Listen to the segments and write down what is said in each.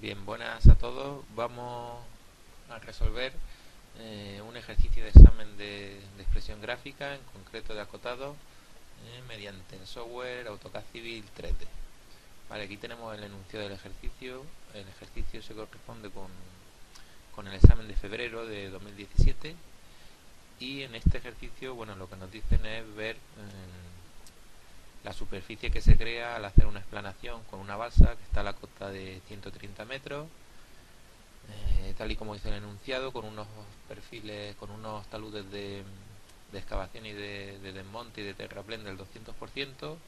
Bien, buenas a todos. Vamos a resolver un ejercicio de examen de expresión gráfica, en concreto de acotado, mediante el software AutoCAD Civil 3D. Vale, aquí tenemos el enunciado del ejercicio. El ejercicio se corresponde con el examen de febrero de 2017 y en este ejercicio, bueno, lo que nos dicen es ver la superficie que se crea al hacer una explanación con una balsa que está a la cota de 130 metros, tal y como dice el enunciado, con unos perfiles, con unos taludes de excavación y de desmonte y de terraplén del 200%,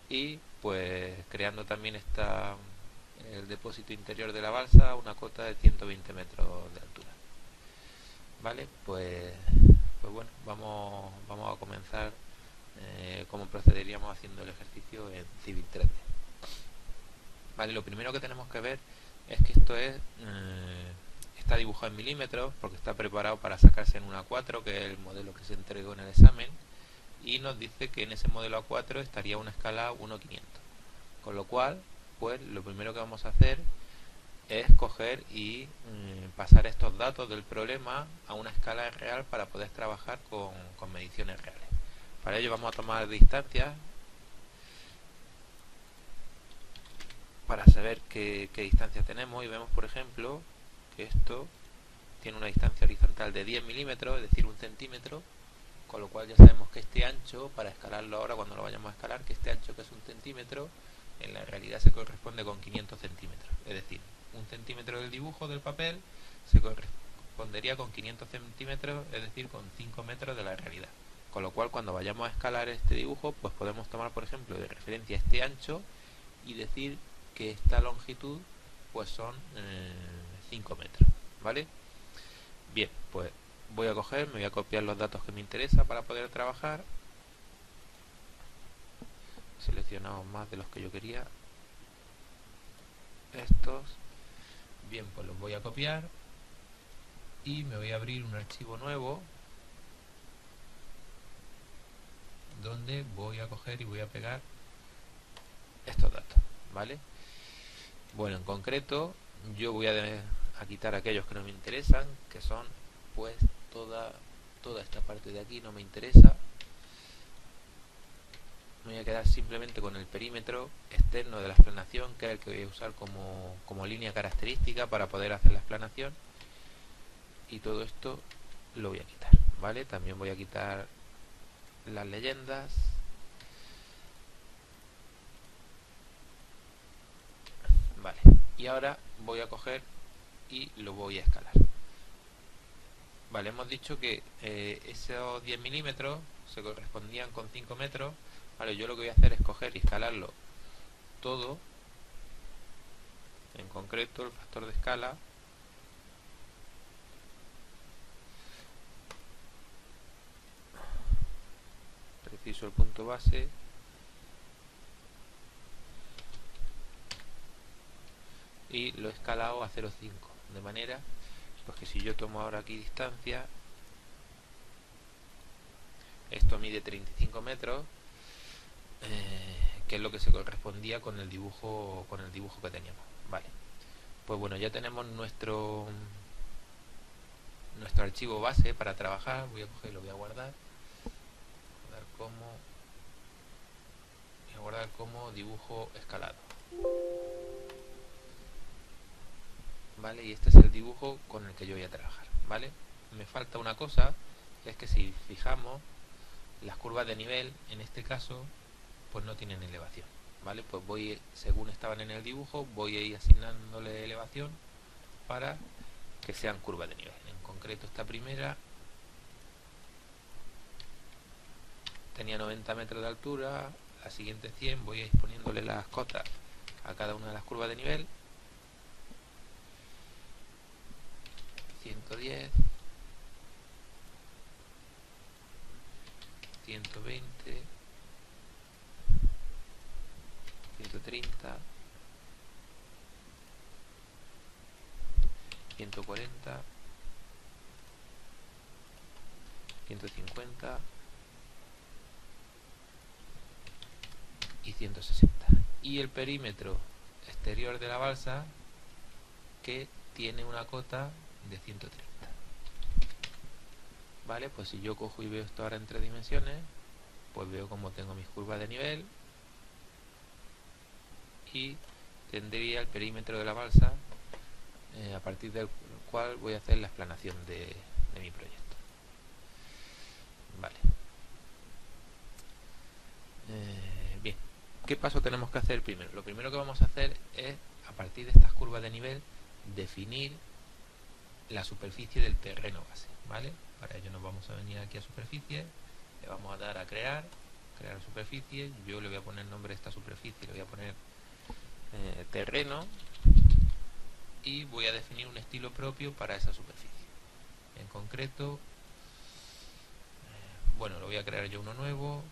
y pues creando también el depósito interior de la balsa a una cota de 120 metros de altura. Vale, pues bueno, vamos a comenzar cómo procederíamos haciendo el ejercicio en Civil 3D. Vale, lo primero que tenemos que ver es que esto está dibujado en milímetros porque está preparado para sacarse en un A4, que es el modelo que se entregó en el examen, y nos dice que en ese modelo A4 estaría una escala 1:500, con lo cual pues lo primero que vamos a hacer es coger y pasar estos datos del problema a una escala real para poder trabajar con mediciones reales. Para ello vamos a tomar distancias para saber qué distancia tenemos, y vemos, por ejemplo, que esto tiene una distancia horizontal de 10 milímetros, es decir, 1 centímetro, con lo cual ya sabemos que este ancho, para escalarlo ahora cuando lo vayamos a escalar, que este ancho, que es 1 centímetro, en la realidad se corresponde con 500 centímetros. Es decir, 1 centímetro del dibujo del papel se correspondería con 500 centímetros, es decir, con 5 metros de la realidad. Con lo cual, cuando vayamos a escalar este dibujo, pues podemos tomar, por ejemplo, de referencia este ancho y decir que esta longitud pues son 5 metros, ¿vale? Bien, pues voy a copiar los datos que me interesa para poder trabajar. Seleccionamos más de los que yo quería. Estos. Bien, pues los voy a copiar y me voy a abrir un archivo nuevo donde voy a coger y voy a pegar estos datos, ¿vale? Bueno, en concreto yo voy a quitar aquellos que no me interesan, que son pues toda esta parte de aquí no me interesa. Me voy a quedar simplemente con el perímetro externo de la explanación, que es el que voy a usar como línea característica para poder hacer la explanación, y todo esto lo voy a quitar, ¿vale? También voy a quitar las leyendas. Vale, y ahora voy a coger y lo voy a escalar. Vale, hemos dicho que esos 10 milímetros se correspondían con 5 metros. Vale, yo lo que voy a hacer es coger y escalarlo todo. En concreto, el factor de escala preciso el punto base, y lo he escalado a 0,5, de manera pues que si yo tomo ahora aquí distancia, esto mide 35 metros, que es lo que se correspondía con el dibujo que teníamos. Vale, pues bueno, ya tenemos nuestro archivo base para trabajar. Voy a coger y lo voy a guardar como dibujo escalado. Vale, y este es el dibujo con el que yo voy a trabajar. Vale, me falta una cosa, que es que si fijamos, las curvas de nivel en este caso pues no tienen elevación. Vale, pues voy, según estaban en el dibujo, voy a ir asignándole elevación para que sean curvas de nivel. En concreto, esta primera tenía 90 metros de altura, la siguiente 100, voy a ir poniéndole las cotas a cada una de las curvas de nivel. 110, 120, 130, 140, 150 y 160. Y el perímetro exterior de la balsa que tiene una cota de 130. Vale, pues si yo cojo y veo esto ahora en 3 dimensiones, pues veo como tengo mis curvas de nivel y tendría el perímetro de la balsa a partir del cual voy a hacer la explanación de mi proyecto. Vale. Bien, ¿qué paso tenemos que hacer primero? Lo primero que vamos a hacer es, a partir de estas curvas de nivel, definir la superficie del terreno base, ¿vale? Para ello nos vamos a venir aquí a superficie, le vamos a dar a crear superficie. Yo le voy a poner el nombre de esta superficie, le voy a poner terreno, y voy a definir un estilo propio para esa superficie. En concreto, bueno, lo voy a crear yo uno nuevo,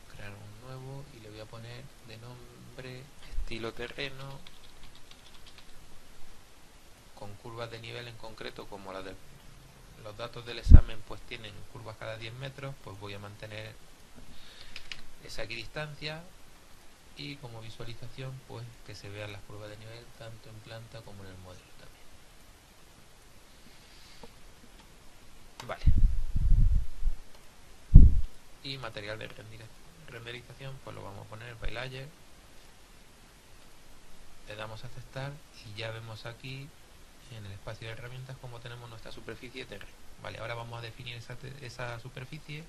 y le voy a poner de nombre estilo terreno, con curvas de nivel en concreto, como la de los datos del examen pues tienen curvas cada 10 metros, pues voy a mantener esa equidistancia, y como visualización pues que se vean las curvas de nivel tanto en planta como en el modelo también. Vale. Y material de renderización pues lo vamos a poner by layer, le damos a aceptar y ya vemos aquí en el espacio de herramientas como tenemos nuestra superficie terreno. Vale, ahora vamos a definir esa superficie,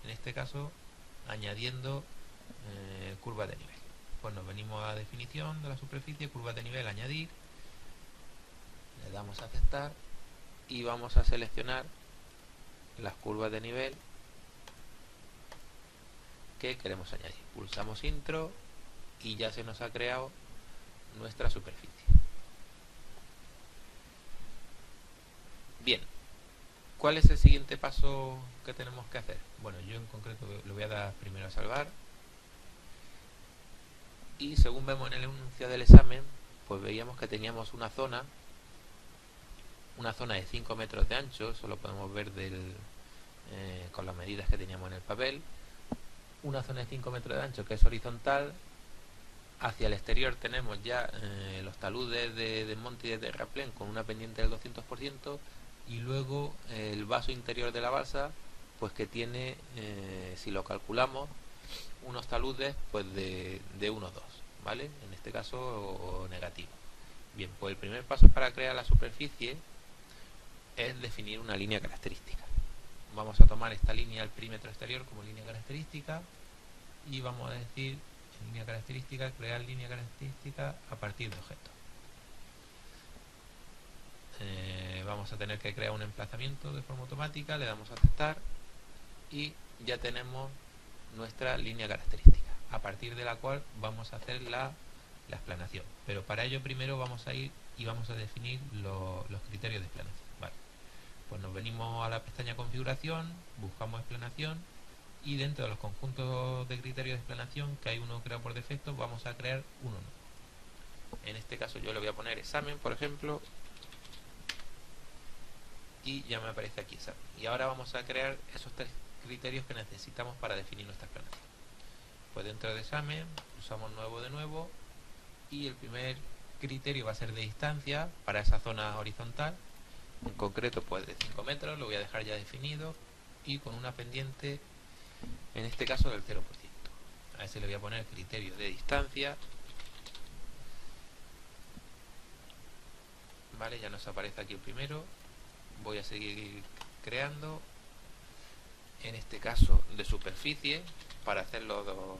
en este caso añadiendo curvas de nivel. Pues nos venimos a definición de la superficie, curvas de nivel, añadir, le damos a aceptar y vamos a seleccionar las curvas de nivel que queremos añadir. Pulsamos intro y ya se nos ha creado nuestra superficie. Bien, ¿cuál es el siguiente paso que tenemos que hacer? Bueno, yo en concreto lo voy a dar primero a salvar, y según vemos en el enunciado del examen, pues veíamos que teníamos una zona de 5 metros de ancho, eso lo podemos ver con las medidas que teníamos en el papel. Una zona de 5 metros de ancho que es horizontal. Hacia el exterior tenemos ya los taludes de desmonte y de terraplén con una pendiente del 200%, y luego el vaso interior de la balsa pues que tiene, si lo calculamos, unos taludes pues de 1,2, ¿vale? En este caso negativo. Bien, pues el primer paso para crear la superficie es definir una línea característica. Vamos a tomar esta línea al perímetro exterior como línea característica y vamos a decir en línea característica, crear línea característica a partir de objetos. Vamos a tener que crear un emplazamiento de forma automática, le damos a aceptar y ya tenemos nuestra línea característica, a partir de la cual vamos a hacer la explanación. Pero para ello primero vamos a ir y vamos a definir los criterios de explanación. Vale. Pues nos venimos a la pestaña configuración, buscamos explanación y dentro de los conjuntos de criterios de explanación, que hay uno creado por defecto, vamos a crear uno nuevo. En este caso yo le voy a poner examen, por ejemplo, y ya me aparece aquí examen. Y ahora vamos a crear esos 3 criterios que necesitamos para definir nuestra explanación. Pues dentro de examen usamos nuevo de nuevo, y el primer criterio va a ser de distancia para esa zona horizontal, en concreto pues de 5 metros, lo voy a dejar ya definido, y con una pendiente en este caso del 0%. A ese le voy a poner criterio de distancia. Vale, ya nos aparece aquí el primero. Voy a seguir creando, en este caso de superficie, para hacer lo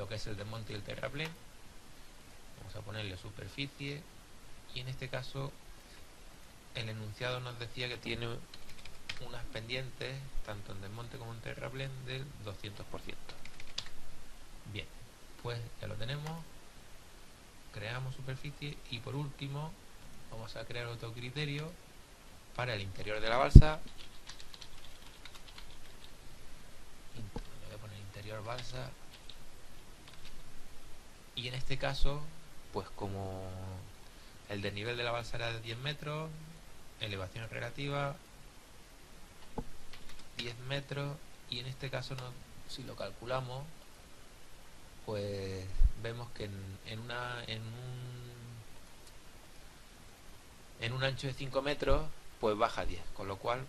que es el desmonte y el terraplén. Vamos a ponerle superficie, y en este caso el enunciado nos decía que tiene unas pendientes tanto en desmonte como en terraplén del 200%. Bien, pues ya lo tenemos, creamos superficie, y por último vamos a crear otro criterio para el interior de la balsa. Le voy a poner interior balsa, y en este caso pues como el desnivel de la balsa era de 10 metros, elevación relativa 10 metros, y en este caso si lo calculamos pues vemos que en En un ancho de 5 metros, pues baja 10, con lo cual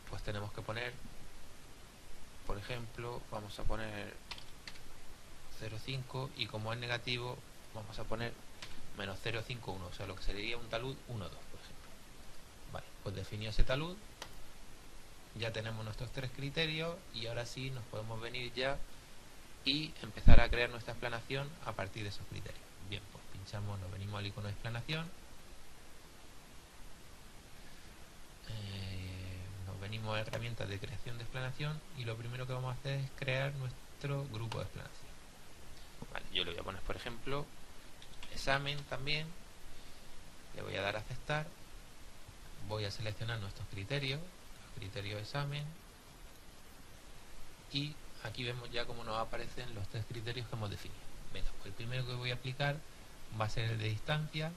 pues tenemos que poner, por ejemplo, vamos a poner 0,5 y como es negativo vamos a poner menos 0,51, o sea, lo que sería un talud 1,2, por ejemplo. Vale, pues definido ese talud, ya tenemos nuestros tres criterios y ahora sí nos podemos venir ya y empezar a crear nuestra explanación a partir de esos criterios. Bien, pues pinchamos, nos venimos al icono de explanación, nos venimos a herramientas de creación de explanación y lo primero que vamos a hacer es crear nuestro grupo de explanación. Vale, yo le voy a poner, por ejemplo, examen también, le voy a dar a aceptar, voy a seleccionar nuestros criterios, los criterios de examen, y aquí vemos ya cómo nos aparecen los tres criterios que hemos definido. Venga, pues el primero que voy a aplicar va a ser el de distancia.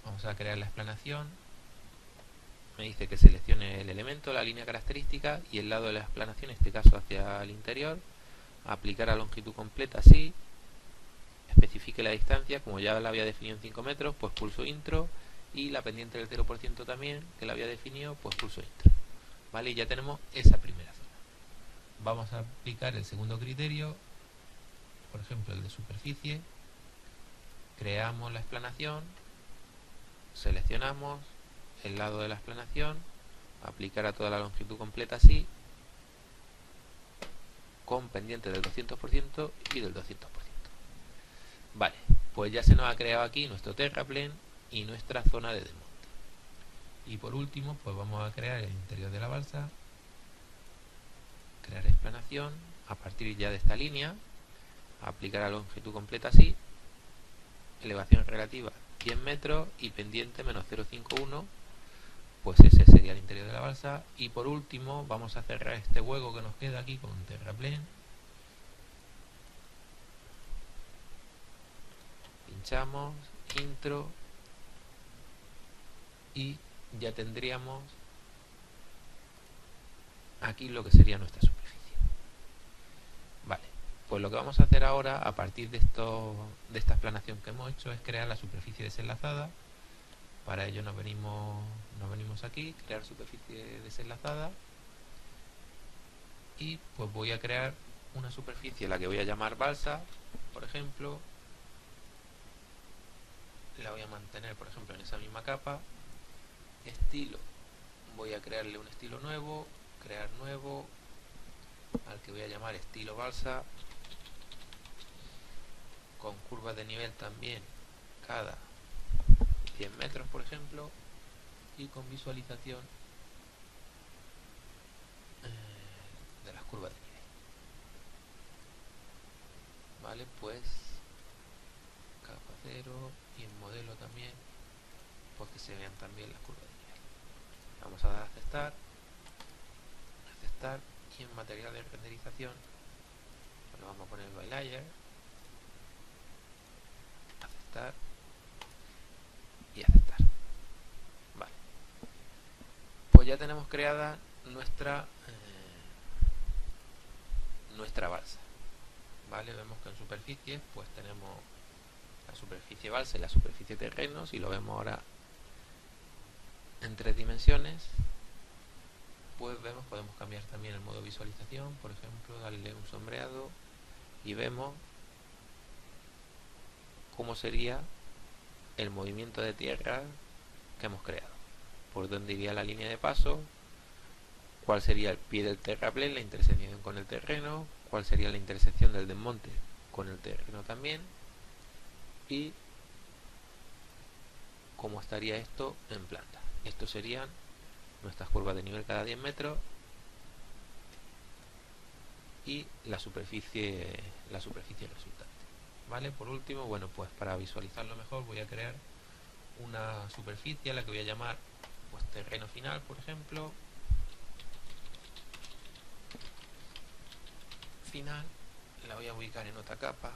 Vamos a crear la explanación. Me dice que seleccione el elemento, la línea característica y el lado de la explanación, en este caso hacia el interior. Aplicar a longitud completa, sí. Especifique la distancia, como ya la había definido en 5 metros, pues pulso intro. Y la pendiente del 0% también, que la había definido, pues pulso intro. Vale, y ya tenemos esa primera zona. Vamos a aplicar el segundo criterio, por ejemplo el de superficie. Creamos la explanación, seleccionamos el lado de la explanación, aplicar a toda la longitud completa así, con pendiente del 200% y del 200%. Vale, pues ya se nos ha creado aquí nuestro terraplén y nuestra zona de desmonte. Y por último, pues vamos a crear el interior de la balsa, crear explanación, a partir ya de esta línea, aplicar a longitud completa así, elevación relativa 100 metros y pendiente menos 0,51, pues ese sería el interior de la balsa. Y por último vamos a cerrar este hueco que nos queda aquí con un terraplén, pinchamos, intro, y ya tendríamos aquí lo que sería nuestra superficie. Vale, pues lo que vamos a hacer ahora, a partir de esta explanación que hemos hecho, es crear la superficie desenlazada. Para ello nos venimos aquí, crear superficie desenlazada, y pues voy a crear una superficie, la que voy a llamar balsa, por ejemplo. La voy a mantener, por ejemplo, en esa misma capa. Estilo, voy a crearle un estilo nuevo, crear nuevo, al que voy a llamar estilo balsa, con curvas de nivel también cada 100 metros, por ejemplo, y con visualización de las curvas de nivel. Vale, pues capa 0 y en modelo también, pues que se vean también las curvas de nivel. Vamos a dar a aceptar, y en material de renderización lo vamos a poner by layer, aceptar y aceptar. Vale, pues ya tenemos creada nuestra balsa. Vale, vemos que en superficie pues tenemos la superficie balsa y la superficie terreno. Si lo vemos ahora en 3 dimensiones, pues podemos cambiar también el modo visualización, por ejemplo, darle un sombreado y vemos cómo sería el movimiento de tierra que hemos creado, por dónde iría la línea de paso, cuál sería el pie del terraplén, la intersección con el terreno, cuál sería la intersección del desmonte con el terreno también, y cómo estaría esto en planta. Estos serían nuestras curvas de nivel cada 10 metros y la superficie resultante. Vale, por último, bueno, pues para visualizarlo mejor voy a crear una superficie a la que voy a llamar pues terreno final, por ejemplo. Final, la voy a ubicar en otra capa,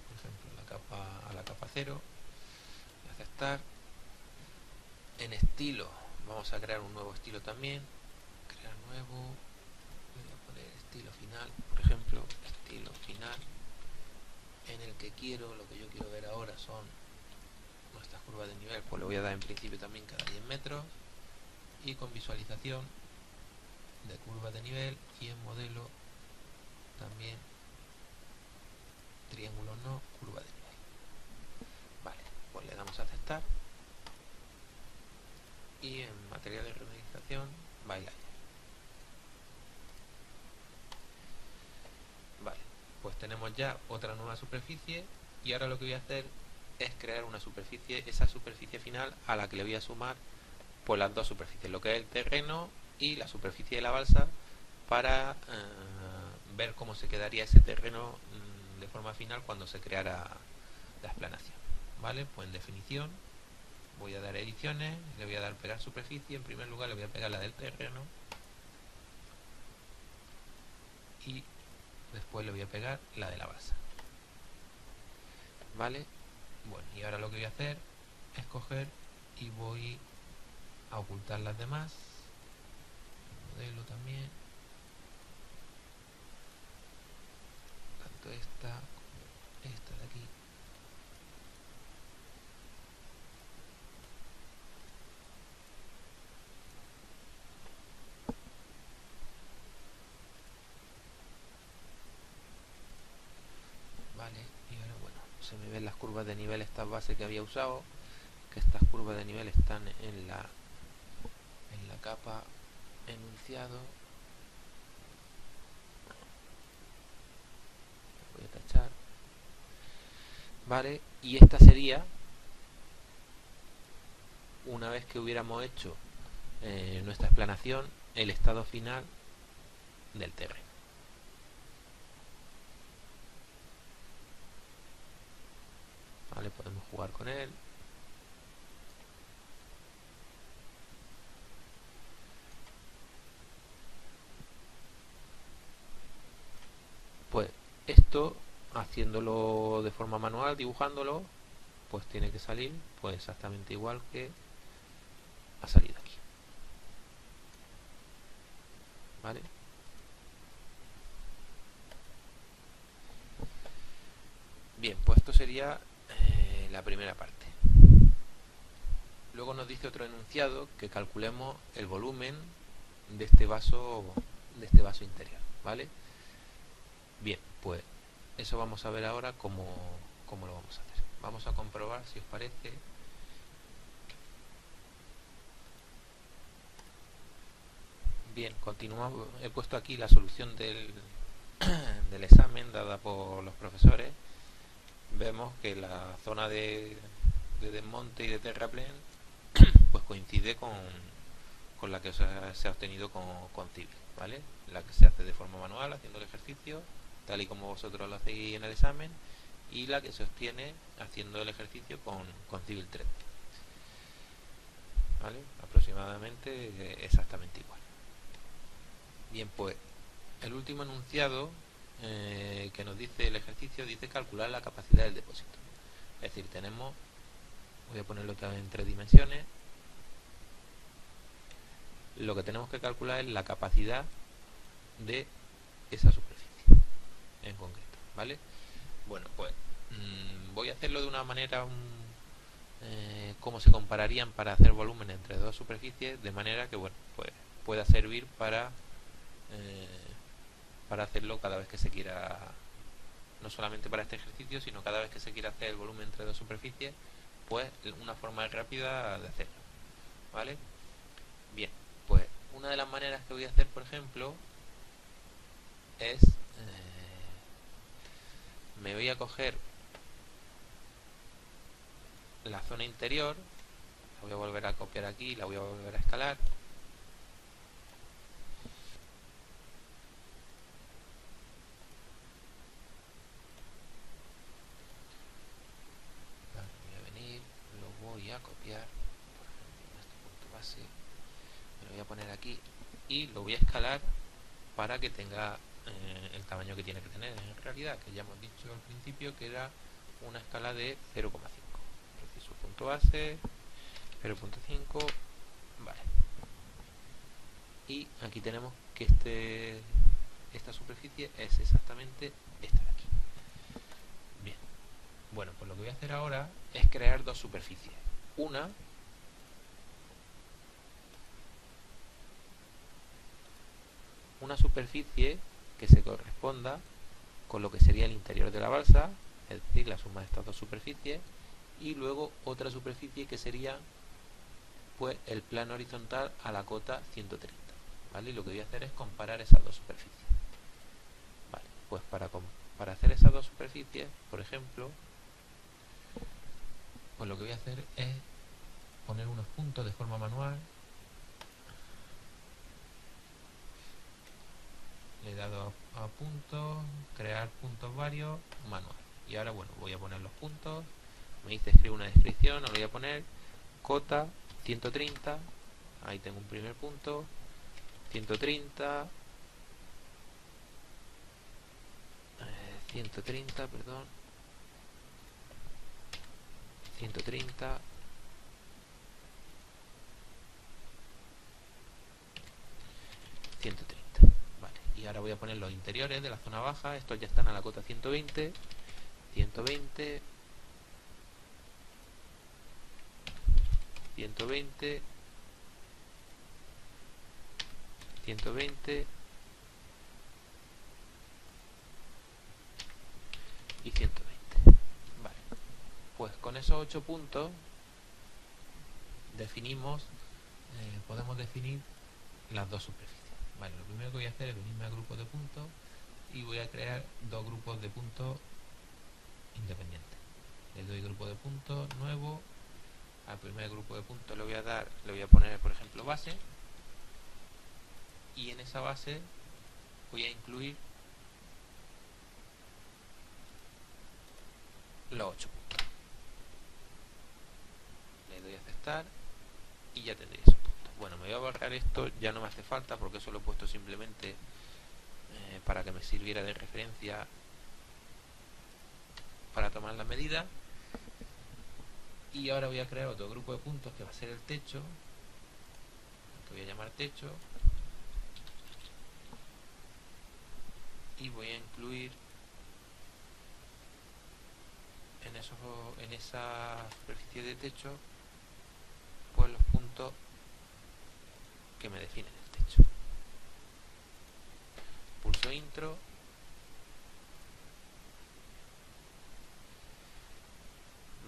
por ejemplo a la capa 0, aceptar. En estilo vamos a crear un nuevo estilo también, crear nuevo, voy a poner estilo final, por ejemplo, estilo hilo final en el que lo que yo quiero ver ahora son nuestras curvas de nivel, pues le voy a dar en principio también cada 10 metros, y con visualización de curvas de nivel, y en modelo también triángulo no, curva de nivel. Vale, pues le damos a aceptar, y en material de renderización Backlighter. Vale, pues tenemos ya otra nueva superficie, y ahora lo que voy a hacer es crear una superficie, esa superficie final a la que le voy a sumar pues las dos superficies, lo que es el terreno y la superficie de la balsa, para ver cómo se quedaría ese terreno de forma final cuando se creara la explanación. Vale, pues en definición voy a dar ediciones, le voy a dar pegar superficie. En primer lugar le voy a pegar la del terreno, y después le voy a pegar la de la balsa. Vale, bueno, y ahora lo que voy a hacer es coger y voy a ocultar las demás, el modelo también, tanto esta como esta de aquí. Vale, y ahora bueno, se me ven las curvas de nivel, estas bases que había usado, que estas curvas de nivel están en la capa enunciado. Voy a tachar. Vale, y esta sería, una vez que hubiéramos hecho nuestra explanación, el estado final del terreno. Vale, podemos jugar con él. Pues esto, haciéndolo de forma manual, dibujándolo, pues tiene que salir pues exactamente igual que ha salido aquí. ¿Vale? Bien, pues esto sería la primera parte. Luego nos dice otro enunciado que calculemos el volumen de este vaso interior, ¿vale? Bien, pues eso vamos a ver ahora cómo lo vamos a hacer. Vamos a comprobar, si os parece. Bien, continuamos. He puesto aquí la solución del examen dada por los profesores. Vemos que la zona de desmonte y de terraplén pues coincide con la que se ha obtenido con Civil, ¿vale? La que se hace de forma manual haciendo el ejercicio, tal y como vosotros lo hacéis en el examen, y la que se obtiene haciendo el ejercicio con Civil 3D, ¿vale? Aproximadamente exactamente igual. Bien, pues el último enunciado que nos dice el ejercicio dice calcular la capacidad del depósito. Es decir, tenemos, voy a ponerlo otra vez en 3 dimensiones, lo que tenemos que calcular es la capacidad de esa superficie en concreto, ¿vale? Bueno, pues voy a hacerlo de una manera cómo se compararían para hacer volumen entre dos superficies, de manera que bueno, pues pueda servir para hacerlo cada vez que se quiera, no solamente para este ejercicio, sino cada vez que se quiera hacer el volumen entre dos superficies, pues una forma rápida de hacerlo, ¿vale? Bien, pues una de las maneras que voy a hacer, por ejemplo, es me voy a coger la zona interior, la voy a volver a copiar aquí, la voy a volver a escalar. Voy a venir, lo voy a copiar, por ejemplo, en este punto base, me lo voy a poner aquí y lo voy a escalar para que tenga el tamaño que tiene que tener en realidad, que ya hemos dicho al principio que era una escala de 0,5. Preciso punto base 0,5. Vale, y aquí tenemos que esta superficie es exactamente esta de aquí. Bien, bueno, pues lo que voy a hacer ahora es crear dos superficies. Una superficie que se corresponda con lo que sería el interior de la balsa, es decir, la suma de estas dos superficies, y luego otra superficie que sería pues el plano horizontal a la cota 130, ¿vale? Y lo que voy a hacer es comparar esas dos superficies. Vale, pues para hacer esas dos superficies, por ejemplo, pues lo que voy a hacer es poner unos puntos de forma manual. Le he dado a puntos, crear puntos varios, manual. Y ahora, bueno, voy a poner los puntos. Me dice escribe una descripción, os lo voy a poner cota 130. Ahí tengo un primer punto. 130. 130, perdón. 130. 130. Vale, y ahora voy a poner los interiores de la zona baja. Estos ya están a la cota 120. 120. 120. 120 y 120. Vale, pues con esos 8 puntos definimos, podemos definir las dos superficies. Vale, lo primero que voy a hacer es venirme a grupos de puntos y voy a crear dos grupos de puntos independientes. Le doy grupo de puntos nuevo. Al primer grupo de puntos le voy a poner, por ejemplo, base, y en esa base voy a incluir los 8 puntos. Le doy a aceptar y ya tendré esos puntos. Bueno, me voy a borrar esto, ya no me hace falta porque eso lo he puesto simplemente para que me sirviera de referencia para tomar las medidas. Y ahora voy a crear otro grupo de puntos que va a ser el techo, que voy a llamar techo, y voy a incluir en esa superficie de techo pues los puntos que me definen el techo. Pulso intro.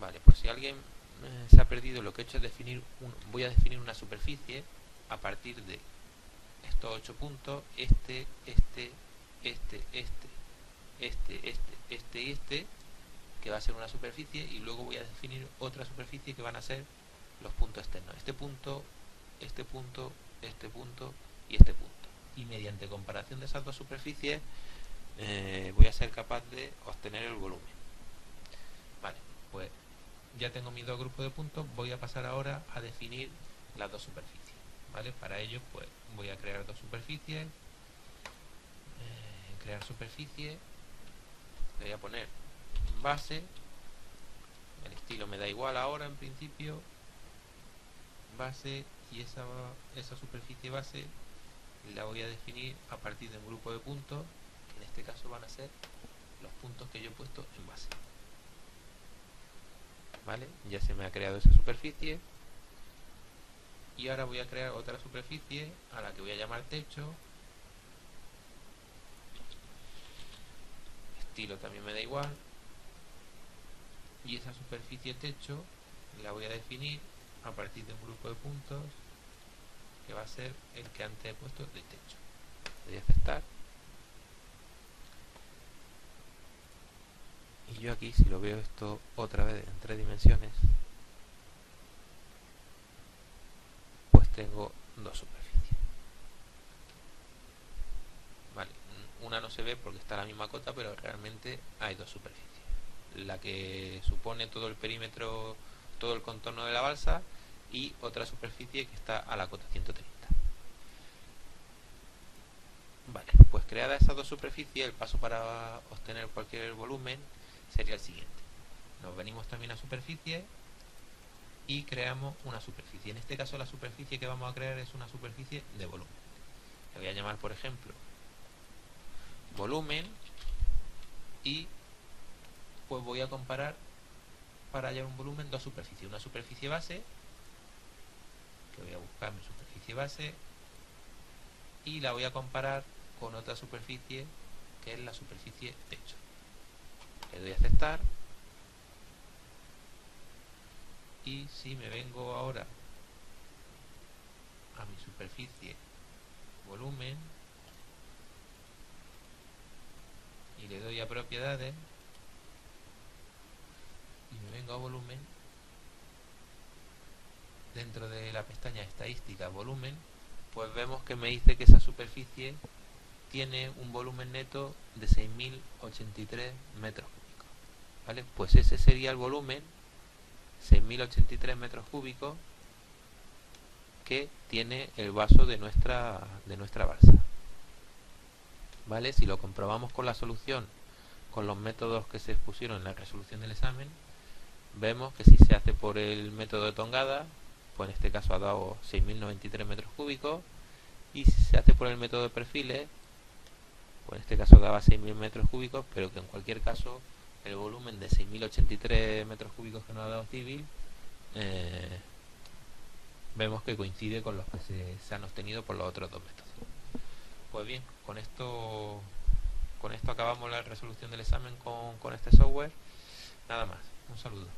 Vale, por si alguien se ha perdido, lo que he hecho es voy a definir una superficie a partir de estos 8 puntos, este y este, que va a ser una superficie, y luego voy a definir otra superficie que van a ser los puntos externos, este punto y este punto, y mediante comparación de esas dos superficies voy a ser capaz de obtener el volumen. Vale, pues ya tengo mis dos grupos de puntos. Voy a pasar ahora a definir las dos superficies, ¿vale? Para ello pues voy a crear dos superficies, crear superficie, le voy a poner base, el estilo me da igual ahora en principio, base, y esa superficie base la voy a definir a partir de un grupo de puntos, que en este caso van a ser los puntos que yo he puesto en base. Vale, ya se me ha creado esa superficie, y ahora voy a crear otra superficie a la que voy a llamar techo. Estilo también me da igual, y esa superficie techo la voy a definir a partir de un grupo de puntos que va a ser el que antes he puesto de techo. Le doy a aceptar, y yo aquí, si lo veo esto otra vez en 3 dimensiones, pues tengo dos superficies. Vale, una no se ve porque está a la misma cota, pero realmente hay dos superficies. La que supone todo el perímetro, todo el contorno de la balsa, y otra superficie que está a la cota 130. Vale, pues creadas esas dos superficies, el paso para obtener cualquier volumen sería el siguiente. Nos venimos también a superficie y creamos una superficie. En este caso la superficie que vamos a crear es una superficie de volumen. Le voy a llamar, por ejemplo, volumen y pues voy a comparar para hallar un volumen dos superficies. Una superficie base, que voy a buscar mi superficie base, y la voy a comparar con otra superficie que es la superficie techo. Le doy a aceptar y si me vengo ahora a mi superficie volumen y le doy a propiedades y me vengo a volumen, dentro de la pestaña estadística volumen, pues vemos que me dice que esa superficie tiene un volumen neto de 6.083 metros cúbicos, ¿vale? Pues ese sería el volumen, 6.083 metros cúbicos, que tiene el vaso de nuestra balsa, ¿vale? Si lo comprobamos con la solución, con los métodos que se expusieron en la resolución del examen, vemos que si se hace por el método de tongada, pues en este caso ha dado 6.093 metros cúbicos, y si se hace por el método de perfiles, pues en este caso daba 6.000 metros cúbicos, pero que en cualquier caso el volumen de 6.083 metros cúbicos que nos ha dado Civil, vemos que coincide con los que se han obtenido por los otros dos métodos. Pues bien, con esto acabamos la resolución del examen con este software. Nada más, un saludo.